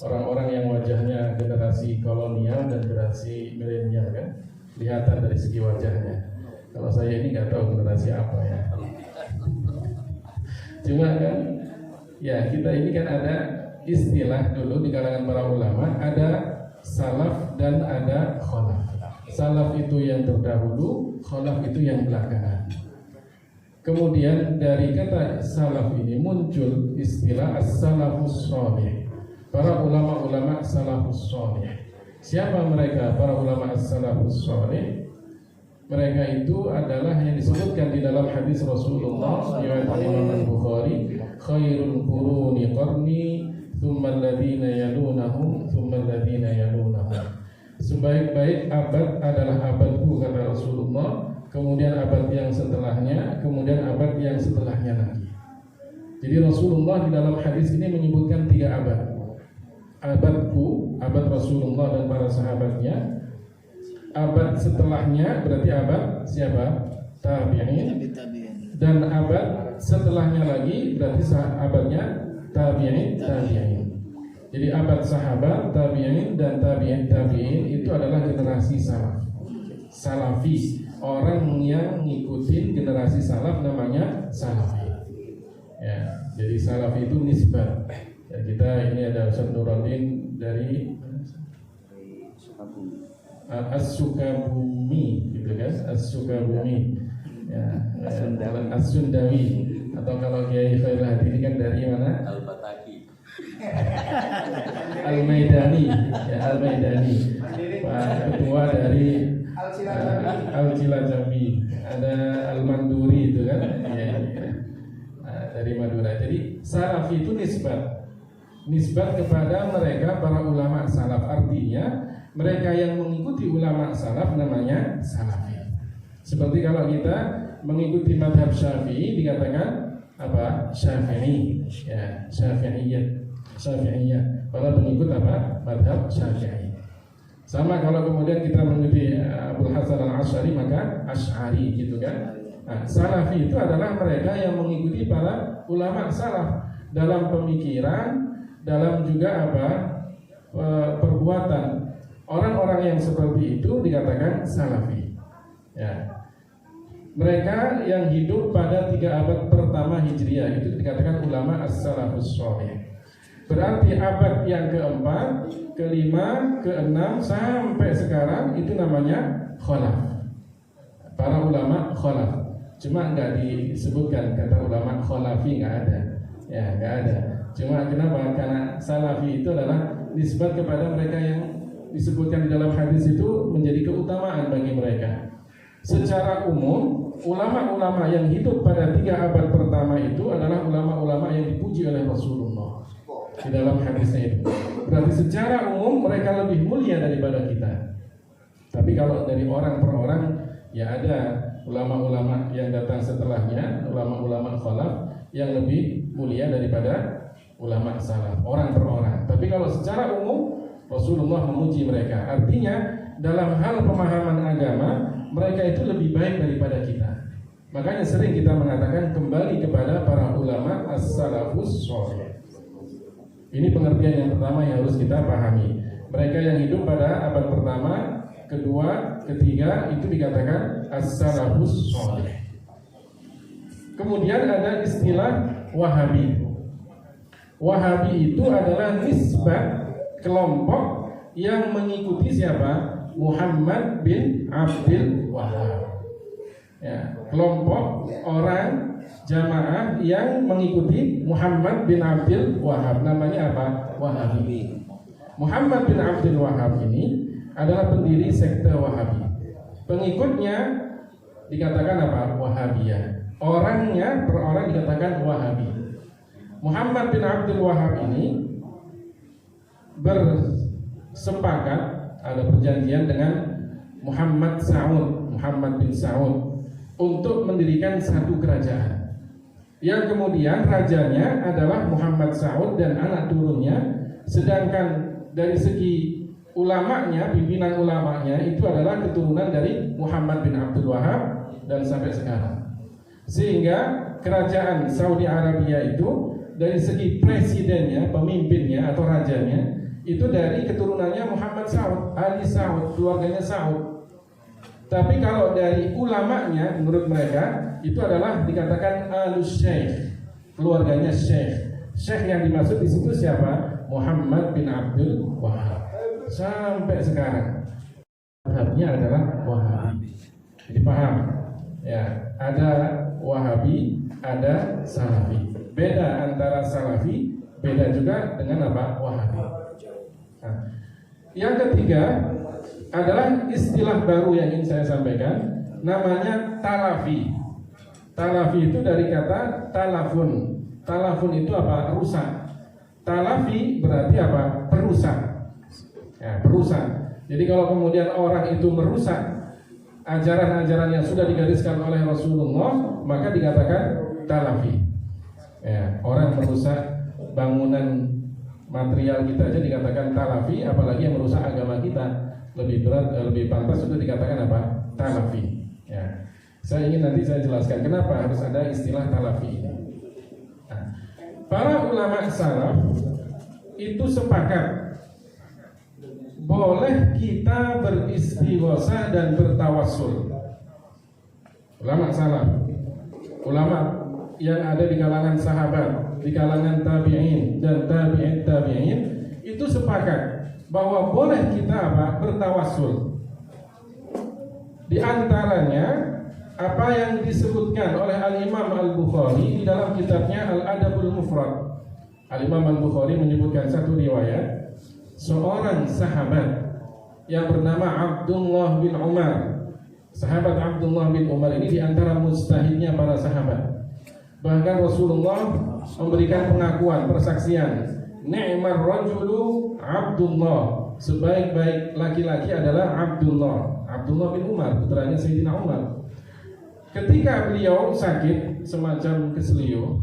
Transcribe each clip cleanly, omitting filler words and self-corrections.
orang-orang yang wajahnya generasi kolonial dan generasi milenial kan, kelihatan dari segi wajahnya. Kalau saya ini nggak tahu generasi apa ya. Cuma kan, ya kita ini kan ada istilah dulu di kalangan para ulama, ada salaf dan ada khalaf. Salaf itu yang terdahulu, khalaf itu yang belakangan. Kemudian dari kata salaf ini muncul istilah as-salafus shalih. Para ulama-ulama salafus shalih. Siapa mereka para ulama as-salafus shalih? Mereka itu adalah yang disebutkan di dalam hadis Rasulullah riwayat Imam Al-Bukhari, khairul quruni qarni, tsumma alladziina yalunahum, tsumma alladziina yalunahum. Sebaik-baik abad adalah abadku kata Rasulullah, kemudian abad yang setelahnya, kemudian abad yang setelahnya lagi. Jadi Rasulullah di dalam hadis ini menyebutkan 3 abad. Abadku, abad Rasulullah dan para sahabatnya. Abad setelahnya berarti abad siapa? Tabi'in. Dan abad setelahnya lagi berarti abadnya tabi'in. Jadi abad sahabat, tabi'in dan tabi'in itu adalah generasi salaf. Salafi, orang yang ngikutin generasi salaf namanya salafi. Ya, jadi salafi itu nisbat. Ya, kita ini ada Ustaz Nuruddin dari As-Sukabumi, gitu kan? As-Sukabumi, ya, As-Sundawi, atau kalau Kiai Khairul Hadi ini kan dari mana? Al-Bataki, Al-Maidani, ya Al-Maidani, Pak Ketua dari Al-Cilacap, ada Al-Manduri itu kan, ya. Dari Madura. Jadi salafi itu nisbat kepada mereka para ulama salaf, artinya mereka yang mengikuti ulama salaf namanya salafi. Seperti kalau kita mengikuti madhab Syafi'i dikatakan apa? Syafi'i, ya, Syafi'iyah. Para pengikut apa? Madhab Syafi'i. Sama kalau kemudian kita mengikuti Abul Hasan Al-Asy'ari maka Asy'ari, gitu kan? Nah, salafi itu adalah mereka yang mengikuti para ulama salaf dalam pemikiran, dalam juga apa? Perbuatan. Orang-orang yang seperti itu dikatakan salafi. Ya. Mereka yang hidup pada 3 abad pertama Hijriah itu dikatakan ulama as-salafus shalih. Berarti abad yang keempat, kelima, keenam sampai sekarang itu namanya khalaf. Para ulama khalaf. Cuma nggak disebutkan kata ulama khalafi, nggak ada. Ya, nggak ada. Cuma kenapa? Karena salafi itu adalah nisbat kepada mereka yang disebutkan di dalam hadis itu menjadi keutamaan bagi mereka. Secara umum, ulama-ulama yang hidup pada 3 abad pertama itu adalah ulama-ulama yang dipuji oleh Rasulullah di dalam hadisnya itu. Berarti secara umum mereka lebih mulia daripada kita. Tapi kalau dari orang per orang, ya ada ulama-ulama yang datang setelahnya, ulama-ulama khalaf yang lebih mulia daripada ulama salaf, orang per orang. Tapi kalau secara umum Rasulullah memuji mereka. Artinya dalam hal pemahaman agama mereka itu lebih baik daripada kita. Makanya sering kita mengatakan kembali kepada para ulama as-salafus shalih. Ini pengertian yang pertama yang harus kita pahami. Mereka yang hidup pada abad pertama, kedua, ketiga itu dikatakan as-salafus shalih. Kemudian ada istilah Wahabi. Wahabi itu adalah nisbat kelompok yang mengikuti siapa? Muhammad bin Abdul Wahab. Ya, kelompok orang jamaah yang mengikuti Muhammad bin Abdul Wahab, namanya apa? Wahabi. Muhammad bin Abdul Wahhab ini adalah pendiri sekte Wahabi. Pengikutnya dikatakan apa? Wahabiyah. Orangnya per orang dikatakan Wahabi. Muhammad bin Abdul Wahhab ini bersepakat, ada perjanjian dengan Muhammad bin Saud untuk mendirikan satu kerajaan. Yang kemudian rajanya adalah Muhammad Saud dan anak turunnya, sedangkan dari segi ulamanya, pimpinan ulamanya itu adalah keturunan dari Muhammad bin Abdul Wahhab dan sampai sekarang. Sehingga kerajaan Saudi Arabia itu dari segi presidennya, pemimpinnya atau rajanya itu dari keturunannya Muhammad Saud, Ali Saud, keluarganya Saud. Tapi kalau dari ulamanya menurut mereka itu adalah dikatakan Alus Syekh, keluarganya Syekh. Syekh yang dimaksud di situ siapa? Muhammad bin Abdul Wahhab. Sampai sekarang madhabnya adalah Wahabi. Jadi paham? Ya, ada Wahabi, ada Salafi. Beda antara Salafi, beda juga dengan apa? Wahabi. Nah, yang ketiga adalah istilah baru yang ingin saya sampaikan, namanya Talafi. Talafi itu dari kata talafun. Talafun itu apa? Rusak. Talafi berarti apa? Perusak. Ya, perusak. Jadi kalau kemudian orang itu merusak ajaran-ajaran yang sudah digariskan oleh Rasulullah, maka dikatakan talafi. Ya, orang merusak bangunan material kita aja dikatakan talafi, apalagi yang merusak agama kita. Lebih berat, lebih pantas untuk dikatakan apa? Talafi. Ya. Saya ingin nanti saya jelaskan kenapa harus ada istilah talafi ini. Nah, para ulama salaf itu sepakat boleh kita beristighosa dan bertawassul. Ulama salaf, ulama yang ada di kalangan sahabat, di kalangan tabi'in dan tabi'in itu sepakat bahwa boleh kita apa? Bertawassul. Di antaranya apa yang disebutkan oleh Al-Imam Al-Bukhari di dalam kitabnya Al-Adabul Mufrad. Al-Imam Al-Bukhari menyebutkan satu riwayat seorang sahabat yang bernama Abdullah bin Umar. Sahabat Abdullah bin Umar ini di antara mujtahidnya para sahabat. Bahkan Rasulullah memberikan pengakuan, persaksian, ni'mar rajulu Abdullah, sebaik-baik laki-laki adalah Abdullah bin Umar, putranya Sayyidina Umar. Ketika beliau sakit semacam keselio,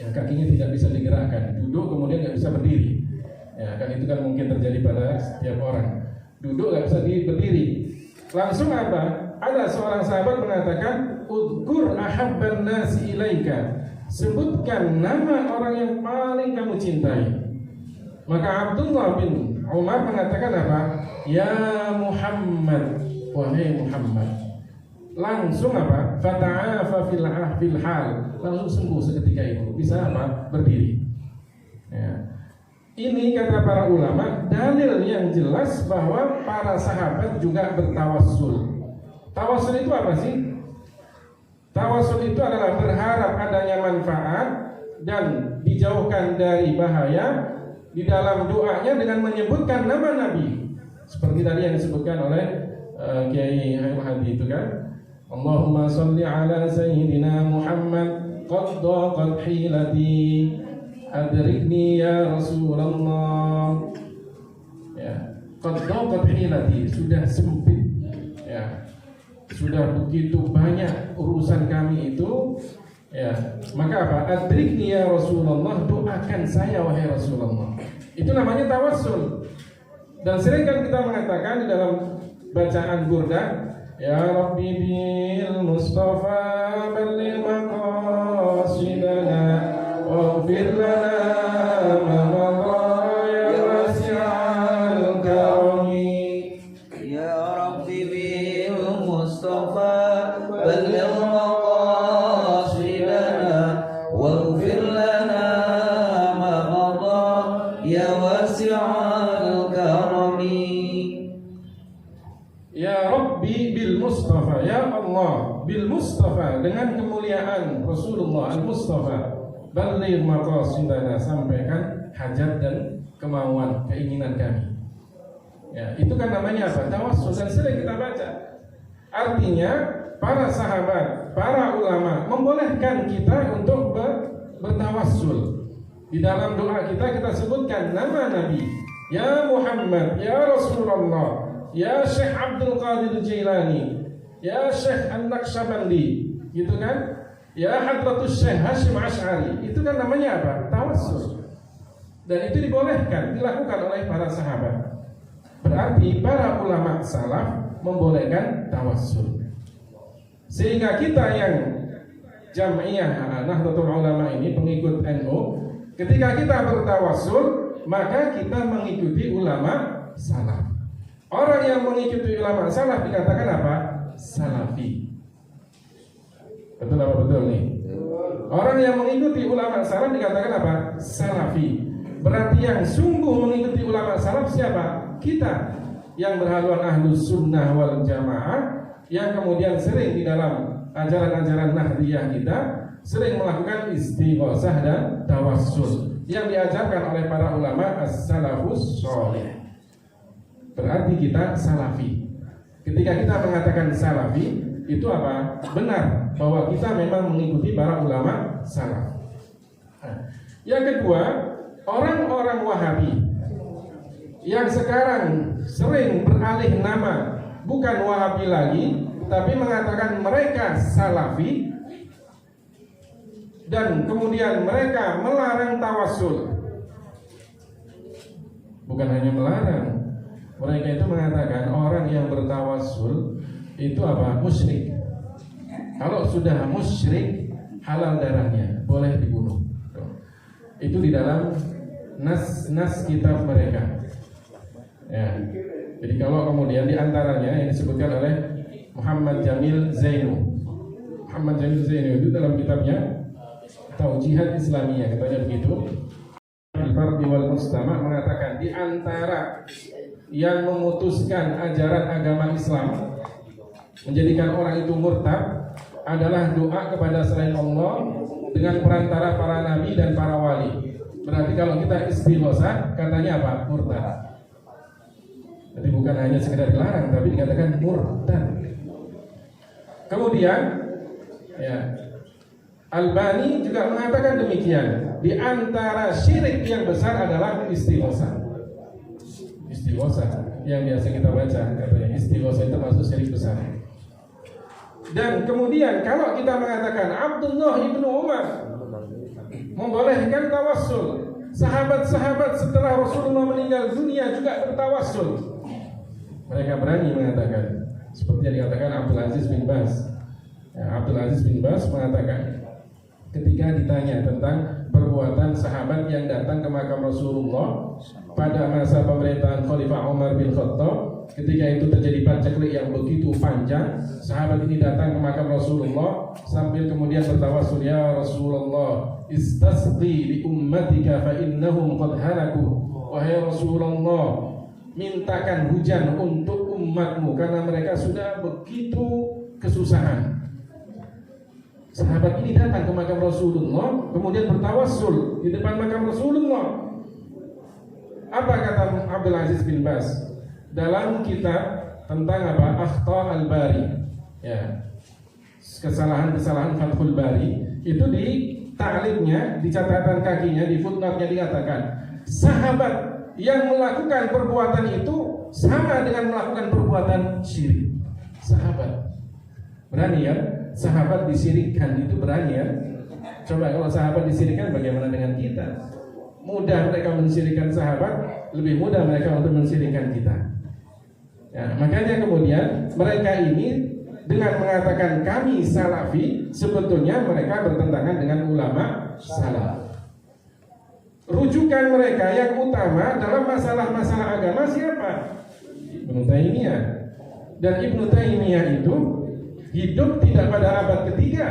ya, kakinya tidak bisa digerakkan, duduk kemudian nggak bisa berdiri. Ya, kan itu kan mungkin terjadi pada setiap orang. Duduk nggak bisa berdiri. Langsung apa? Ada seorang sahabat mengatakan, "Udkur ahabban nasi ilaika." Sebutkan nama orang yang paling kamu cintai. Maka Abdullah bin Umar mengatakan apa? Ya Muhammad, wahai Muhammad. Langsung apa? Fata'afa fil hal. Langsung sembuh seketika itu. Bisa apa? Berdiri. Ya. Ini kata para ulama dalil yang jelas bahwa para sahabat juga bertawassul. Tawassul itu apa sih? Tawassul itu adalah berharap adanya manfaat dan dijauhkan dari bahaya di dalam doanya dengan menyebutkan nama Nabi. Seperti tadi yang disebutkan oleh Kiai Hairul Hadi itu kan. Allahumma salli ala Sayyidina Muhammad qad daqat hilati adrikni ya Rasulullah. Ya, qad daqat hilati, sudah sempit. Ya. Sudah begitu banyak urusan kami itu, ya. Maka apa? Adrikni ya Rasulullah, doakan saya wahai Rasulullah. Itu namanya tawassul. Dan sering kan kita mengatakan di dalam bacaan burdah, ya Rabbi bil Mustafa balligh maqasidana waghfir lana ma madha ya wasi'al karami. Ya Rabbi bil Mustafa balligh maqasidana waghfir lana ma madha ya wasi'al karami. Ya Rabbi bil Mustafa, ya Allah bil Mustafa, dengan kemuliaan Rasulullah al-Mustafa, balligh maqasidana, sampaikan hajat dan kemauan, keinginan kami. Ya, itu kan namanya apa? Tawassul, dan sering kita baca. Artinya para sahabat, para ulama membolehkan kita untuk bertawassul. Di dalam doa kita sebutkan nama Nabi, ya Muhammad, ya Rasulullah, ya Syekh Abdul Qadir Jailani, ya Syekh An-Naqsyabandi, gitu kan? Ya Hadratus Syekh Hashim Asy'ari. Itu kan namanya apa? Tawassul. Dan itu dibolehkan, dilakukan oleh para sahabat. Berarti para ulama salaf membolehkan tawassul. Sehingga kita yang Jam'iyah Nahdlatul Ulama ini, pengikut NU, ketika kita bertawassul, maka kita mengikuti ulama salaf. Orang yang mengikuti ulama salaf dikatakan apa? Salafi. Betul apa betul nih? Orang yang mengikuti ulama salaf dikatakan apa? Salafi. Berarti yang sungguh mengikuti ulama salaf siapa? Kita yang berhaluan ahlus sunnah wal jamaah, yang kemudian sering di dalam ajaran-ajaran Nahdliyah kita sering melakukan istighosah dan tawassul yang diajarkan oleh para ulama as-salafus sholih. Berarti kita salafi. Ketika kita mengatakan salafi, itu apa? Benar bahwa kita memang mengikuti para ulama salaf. Yang kedua, orang-orang Wahabi yang sekarang sering beralih nama, bukan Wahabi lagi, tapi mengatakan mereka salafi, dan kemudian mereka melarang tawassul. Bukan hanya melarang, mereka itu mengatakan orang yang bertawassul itu apa? Musyrik. Kalau sudah musyrik, halal darahnya, boleh dibunuh. Itu di dalam nas kitab mereka. Ya. Jadi kalau kemudian diantaranya yang disebutkan oleh Muhammad Jamil Zainu. Muhammad Jamil Zainu itu dalam kitabnya Taujihat Islamiyah, katanya begitu. Al-Fardi wal Mustama mengatakan di antara yang memutuskan ajaran agama Islam, menjadikan orang itu murtad, adalah doa kepada selain Allah dengan perantara para nabi dan para wali. Berarti kalau kita istighosah, katanya apa? Murtad. Jadi bukan hanya sekedar dilarang, tapi dikatakan murtad. Kemudian, ya, Albani juga mengatakan demikian. Di antara syirik yang besar adalah istighosah. Istighosah yang biasa kita baca, katanya istighosah itu masuk syirik besar. Dan kemudian kalau kita mengatakan Abdullah ibnu Umar membolehkan tawassul, sahabat-sahabat setelah Rasulullah meninggal dunia juga bertawassul. Mereka berani mengatakan, seperti yang dikatakan Abdul Aziz bin Baz. Ya, Abdul Aziz bin Baz mengatakan, ketika ditanya tentang perbuatan sahabat yang datang ke makam Rasulullah pada masa pemerintahan Khalifah Umar bin Khattab, ketika itu terjadi paceklik yang begitu panjang, sahabat ini datang ke makam Rasulullah sambil kemudian bertawassul, ya Rasulullah, istasqi li ummatika fa innahum qad halaku. Wahai Rasulullah, mintakan hujan untuk umatmu karena mereka sudah begitu kesusahan. Sahabat ini datang ke makam Rasulullah, kemudian bertawassul di depan makam Rasulullah. Apa kata Abdul Aziz bin Baz dalam kitab tentang apa? Akhta al-Bari, ya, kesalahan-kesalahan Fathul Bari, itu di ta'liqnya, di catatan kakinya, di footnote-nya dikatakan, sahabat yang melakukan perbuatan itu sama dengan melakukan perbuatan syirik. Sahabat berani ya? Sahabat disirikkan itu berani ya? Coba kalau sahabat disirikkan, bagaimana dengan kita? Mudah mereka mensirikkan sahabat, lebih mudah mereka untuk mensirikkan kita. Ya, makanya kemudian mereka ini dengan mengatakan kami salafi, sebetulnya mereka bertentangan dengan ulama salaf. Rujukan mereka yang utama dalam masalah-masalah agama siapa? Ibnu Taimiyah. Dan Ibnu Taimiyah itu hidup tidak pada abad ketiga,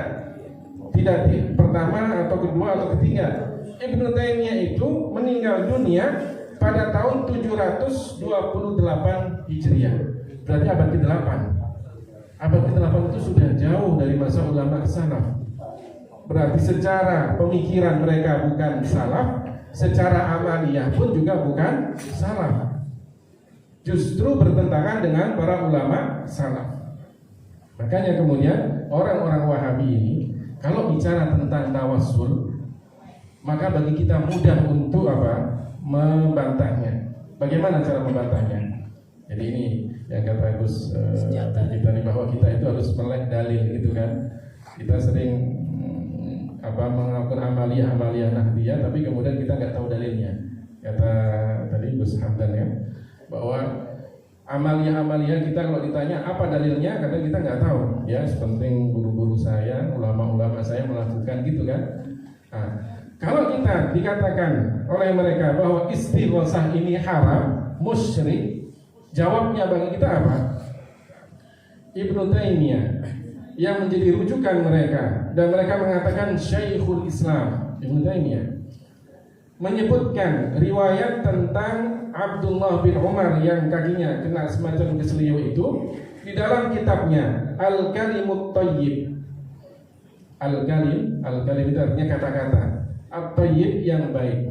tidak di pertama atau kedua atau ketiga. Ibnu Taimiyah itu meninggal dunia pada tahun 728 Hijriah. Berarti abad ke-8. Abad ke-8 itu sudah jauh dari masa ulama salaf. Berarti secara pemikiran mereka bukan salaf, secara amaliyah pun juga bukan salaf. Justru bertentangan dengan para ulama salaf. Makanya kemudian orang-orang Wahabi ini kalau bicara tentang tawassul, maka bagi kita mudah untuk membantahnya. Bagaimana cara membantahnya? Jadi ini yang kata Gus kita nih, bahwa kita itu harus melek dalil gitu kan. Kita sering melakukan amaliyah nahdiyah, tapi kemudian kita nggak tahu dalilnya. Kata tadi Gus Hamdan ya, bahwa amaliyah kita kalau ditanya apa dalilnya, kadang kita nggak tahu. Ya, sepenting guru-guru saya, ulama-ulama saya melakukan gitu kan. Nah, kalau kita dikatakan oleh mereka bahwa istighosah ini haram, musyrik, jawabnya bagi kita apa? Ibnu Taimiyah yang menjadi rujukan mereka, dan mereka mengatakan Syekhul Islam Ibnu Taimiyah menyebutkan riwayat tentang Abdullah bin Umar yang kakinya kena semacam keselio itu di dalam kitabnya Al-Kalimut Thayyib. Al-Kalim itu artinya kata-kata, At-Thayyib yang baik.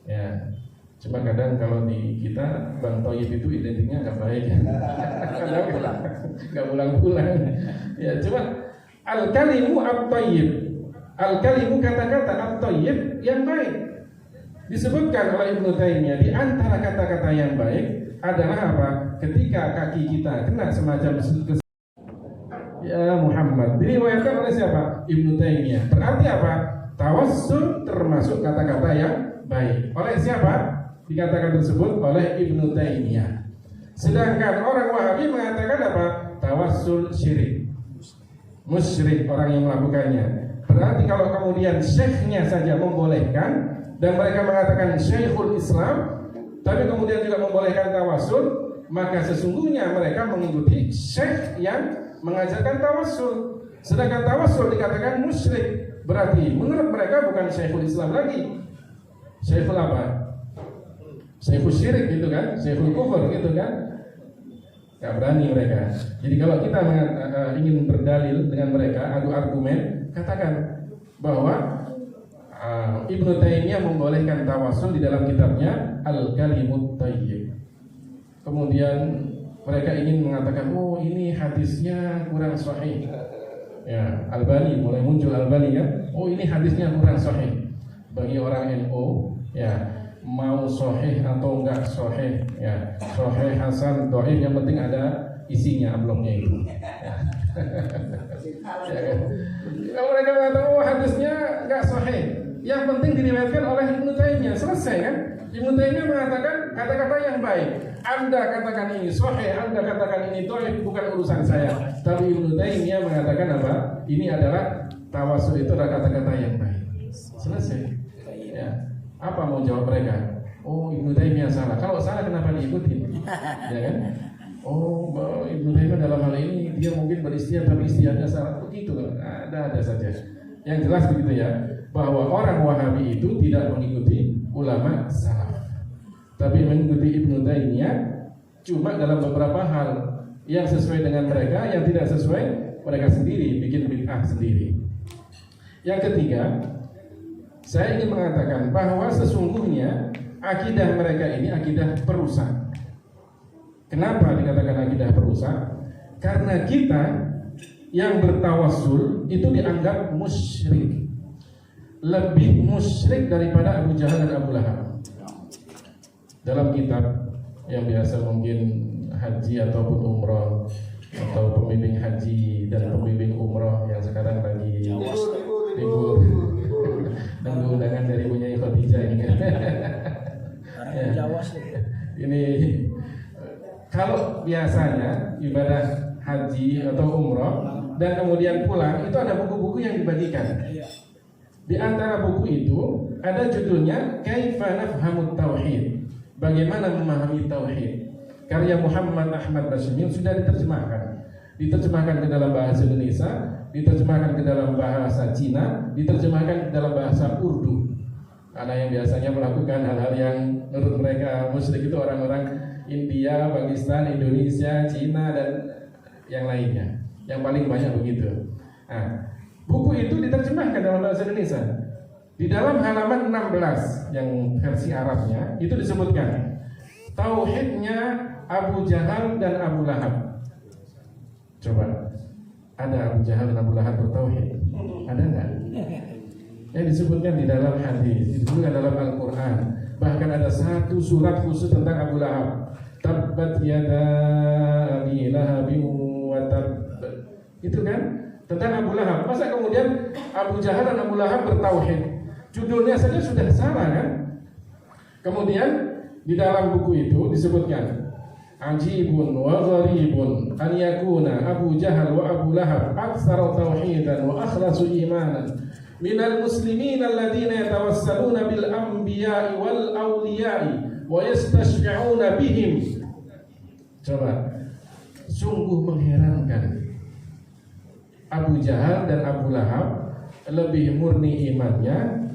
Ya, cuma kadang kalau di kita Bang Thayyib itu identiknya nggak baik. Nggak pulang-pulang. Ya, cuma Al-Kalimu At-Thayyib. Al-Kalimu kata-kata At-Thayyib yang baik. Disebutkan oleh Ibnu Taimiyah di antara kata-kata yang baik adalah apa? Ketika kaki kita kena semacam ya Muhammad, diriwayatkan oleh siapa? Ibnu Taimiyah. Berarti apa? Tawassul termasuk kata-kata yang baik. Oleh siapa? Dikatakan tersebut oleh Ibnu Taimiyah. Sedangkan orang Wahabi mengatakan apa? Tawassul syirik, musyrik orang yang melakukannya. Berarti kalau kemudian syekhnya saja membolehkan dan mereka mengatakan Syekhul Islam, tapi kemudian juga membolehkan tawassul, maka sesungguhnya mereka mengikuti syekh yang mengajarkan tawassul. Sedangkan tawassul dikatakan musyrik, berarti menurut mereka bukan Syekhul Islam lagi. Syekhul apa? Syekhul syirik gitu kan, Syekhul kufur gitu kan. Gak berani mereka. Jadi kalau kita ingin berdalil dengan mereka, adu argumen, katakan bahwa Ibnu Taimiyah membolehkan tawassul di dalam kitabnya Al-Kalimut Thayyib. Kemudian mereka ingin mengatakan, oh ini hadisnya kurang sahih. Ya, Albani mulai muncul Albani ya. Oh ini hadisnya kurang sahih. Bagi orang NU, ya mau sahih atau enggak sahih, ya sahih, hasan, dhaif, yang penting ada isinya amplopnya itu. Ya kan? Kalau mereka mengatakan, oh hadisnya enggak sahih, yang penting diriwayatkan oleh Ibnu Taimiyah, selesai kan? Ibnu Taimiyah mengatakan kata-kata yang baik. Anda katakan ini sahih, Anda katakan ini dhaif, bukan urusan saya. Tapi Ibnu Taimiyah mengatakan apa? Ini adalah tawassul, itu adalah kata-kata yang baik. Selesai. Ya. Apa mau jawab mereka? Oh Ibnu Taimiyah salah. Kalau salah kenapa diikuti? Ya kan? Oh Ibnu Taimiyah dalam hal ini dia mungkin beristihad tapi istihadnya salah. Begitu, ada saja. Yang jelas begitu ya, bahwa orang Wahabi itu tidak mengikuti ulama salaf, tapi mengikuti Ibnu Taimiyah cuma dalam beberapa hal yang sesuai dengan mereka, yang tidak sesuai mereka sendiri bikin bid'ah sendiri. Yang ketiga, saya ingin mengatakan bahwa sesungguhnya akidah mereka ini akidah perusak. Kenapa dikatakan akidah perusak? Karena kita yang bertawassul itu dianggap musyrik, lebih musyrik daripada Abu Jahal dan Abu Lahab. Dalam kitab yang biasa mungkin haji ataupun umroh, atau pembimbing haji dan pembimbing umroh yang sekarang lagi libur nunggu undangan dari punya Khadijah ini kan. Ya. Ini kalau biasanya ibadah haji atau umroh dan kemudian pulang itu ada buku-buku yang dibagikan. Di antara buku itu ada judulnya Kaifa Nafhamut Tauhid, bagaimana memahami tauhid, karya Muhammad Ahmad Basmin. Sudah diterjemahkan ke dalam bahasa Indonesia, diterjemahkan ke dalam bahasa Cina, diterjemahkan ke dalam bahasa Urdu. Karena yang biasanya melakukan hal-hal yang menurut mereka musyrik itu orang-orang India, Pakistan, Indonesia, Cina, dan yang lainnya. Yang paling banyak begitu. Nah, buku itu diterjemahkan dalam bahasa Indonesia. Di dalam halaman 16 yang versi Arabnya itu disebutkan tauhidnya Abu Jahal dan Abu Lahab. Coba, ada Abu Jahal dan Abu Lahab bertauhid? Ada enggak? Yang disebutkan di dalam hadis, disebutkan dalam Al-Quran. Bahkan ada satu surat khusus tentang Abu Lahab. Tabbat yada abi lahabin wa tabb. Itu kan tentang Abu Lahab. Masa kemudian Abu Jahal dan Abu Lahab bertauhid? Judulnya saja sudah salah kan? Kemudian di dalam buku itu disebutkan ajibun wa gharibun an yakuna Abu Jahal wa Abu Lahab aktsara tauhidan wa akhlasu imanan minal muslimin alladziina yatawassaluna bil anbiya'i wal awliya'i wa yastashfi'una bihim. Coba, sungguh mengherankan. Abu Jahal dan Abu Lahab lebih murni imannya,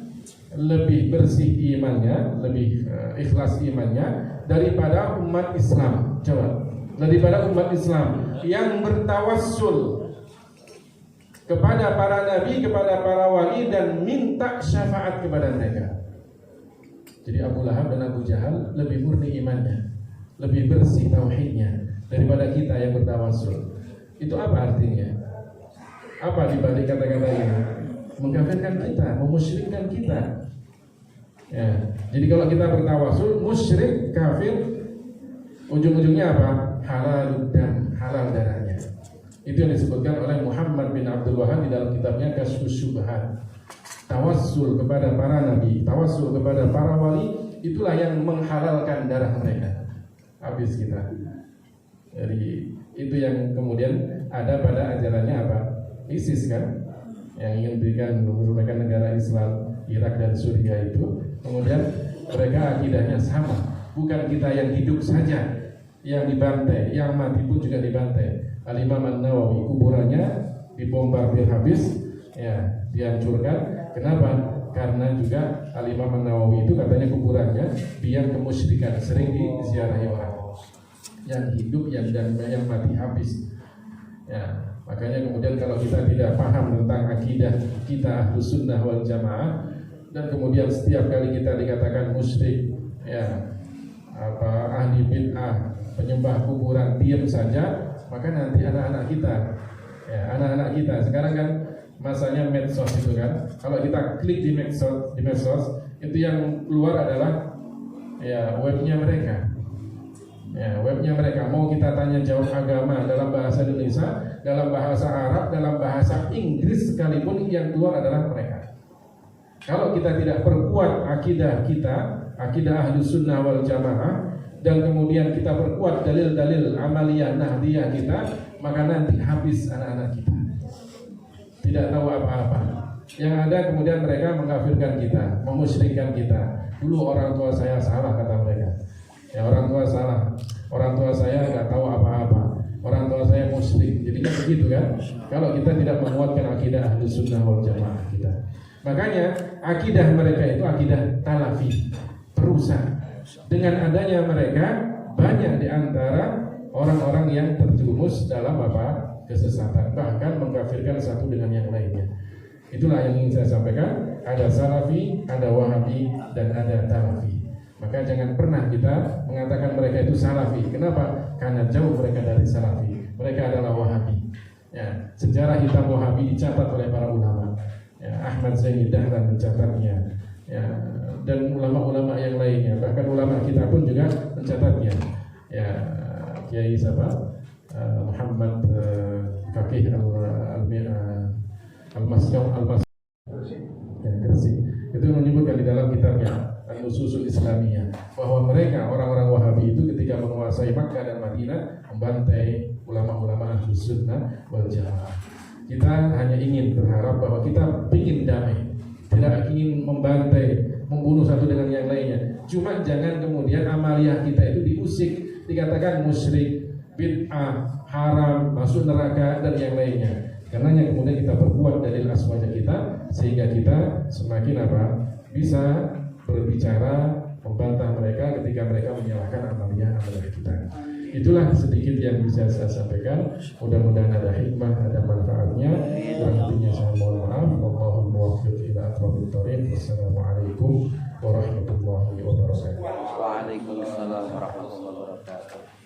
lebih bersih imannya, lebih ikhlas imannya daripada umat Islam. Coba, daripada umat Islam yang bertawassul kepada para nabi, kepada para wali dan minta syafaat kepada mereka. Jadi Abu Lahab dan Abu Jahal lebih murni imannya, lebih bersih tauhidnya daripada kita yang bertawassul. Itu apa artinya? Apa dibalik kata-kata ini? Mengkafirkan kita, memusyrikkan kita. Ya, jadi kalau kita bertawassul, musyrik, kafir, ujung-ujungnya apa? Halal dan halal darahnya. Itu yang disebutkan oleh Muhammad bin Abdul Wahhab di dalam kitabnya Kasyfus Syubhat. Tawassul kepada para nabi, tawassul kepada para wali, itulah yang menghalalkan darah mereka. Habis kita. Jadi itu yang kemudian ada pada ajarannya apa? ISIS kan, yang ingin merupakan negara Islam Irak dan Suriah itu. Kemudian mereka akidahnya sama. Bukan kita yang hidup saja yang dibantai, yang mati pun juga dibantai. Al-Imam An-Nawawi kuburannya dibombardir habis, ya, dihancurkan. Kenapa? Karena juga Al-Imam An-Nawawi itu katanya kuburannya biang kemusyrikan, sering diziarahi orang. Yang hidup dan yang mati habis. Ya. Makanya kemudian kalau kita tidak paham tentang akidah kita Ahlus Sunnah wal Jamaah, dan kemudian setiap kali kita dikatakan musyrik, ya, ahli bid'ah, penyembah kuburan, diam saja, maka nanti anak-anak kita sekarang kan masanya medsos itu kan, kalau kita klik di medsos itu yang keluar adalah ya webnya mereka. Ya, webnya mereka. Mau kita tanya jawab agama dalam bahasa Indonesia, dalam bahasa Arab, dalam bahasa Inggris sekalipun, yang keluar adalah mereka. Kalau kita tidak perkuat akidah kita, akidah Ahlus Sunnah wal Jamaah, dan kemudian kita perkuat dalil-dalil amaliyah nahdiyah kita, maka nanti habis anak-anak kita. Tidak tahu apa-apa. Yang ada kemudian mereka mengkafirkan kita, memusyrikkan kita. Dulu orang tua saya salah, kata mereka. Ya, orang tua salah, orang tua saya nggak tahu apa-apa, orang tua saya musyrik. Jadi kan begitu kan? Kalau kita tidak menguatkan akidah Ahlus Sunnah wal Jamaah kita, makanya akidah mereka itu akidah talafi, perusak. Dengan adanya mereka, banyak di antara orang-orang yang terjerumus dalam apa? Kesesatan, bahkan mengkafirkan satu dengan yang lainnya. Itulah yang ingin saya sampaikan. Ada salafi, ada wahabi, dan ada talafi. Maka jangan pernah kita mengatakan mereka itu salafi. Kenapa? Karena jauh mereka dari salafi. Mereka adalah wahabi. Ya, sejarah hitam wahabi dicatat oleh para ulama. Ya, Ahmad Zaini Dahlan mencatatnya. Ya, dan ulama-ulama yang lainnya. Bahkan ulama kita pun juga mencatatnya. Ya, Kiai siapa? Muhammad Fakih Al-Masyaw yang Gresik. Itu menyebutkan di dalam kitabnya An-Nususul Islamiyah bahwa mereka orang-orang Wahabi itu ketika menguasai Makkah dan Madinah membantai ulama-ulama Ahlus Sunnah wal Jamaah. Kita hanya ingin berharap bahwa kita ingin damai, tidak ingin membantai, membunuh satu dengan yang lainnya. Cuma jangan kemudian amaliyah kita itu diusik, dikatakan musyrik, bid'ah, haram, masuk neraka dan yang lainnya. Karena kemudian kita perkuat dalil aswajah kita sehingga kita semakin bisa berbicara membantah mereka ketika mereka menyalahkan amaliyah kita. Itulah sedikit yang bisa saya sampaikan. Mudah-mudahan ada hikmah, ada manfaatnya. Yang intinya saya mohon maaf. Wallahul muwaffiq ila aqrabit thoriq. Wassalamualaikum warahmatullahi wabarakatuh. Waalaikumsalam warahmatullahi wabarakatuh.